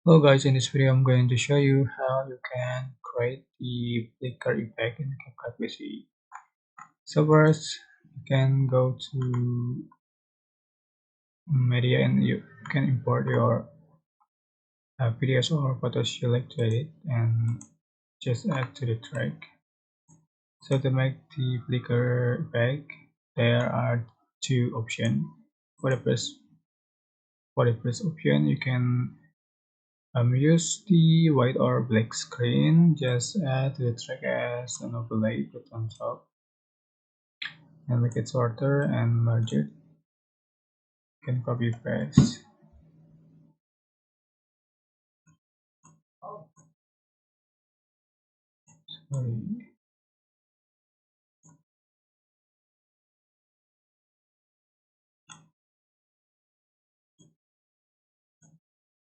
Hello guys, in this video I'm going to show you how you can create the flicker effect in Capcut PC. So first, you can go to media and you can import your videos or photos you like to edit and just add to the track. So to make the flicker effect, there are two options. For the first, option, you can use the white or black screen. Just add to the track as an overlay, put on top, and make it shorter and larger. You can copy paste. Sorry,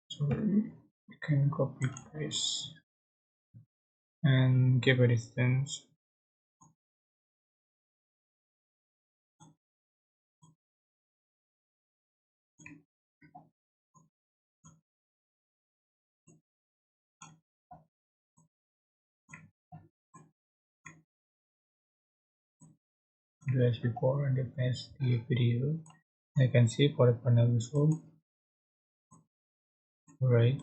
sorry. You can copy paste and give a distance. Do as before and paste the video. I can see for the panel result. Right.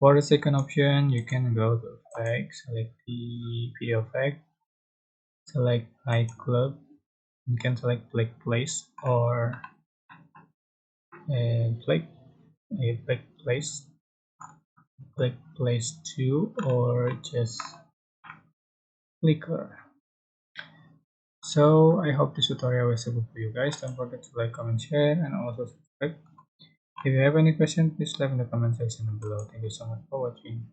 For the second option, you can go to effect, select the video effect, select night club. You can select black place or black black place, black place 2, or just flicker. So I hope this tutorial was helpful for you guys. Don't forget to like, comment, share, and also subscribe. If you have any questions, please leave in the comment section below. Thank you so much for watching.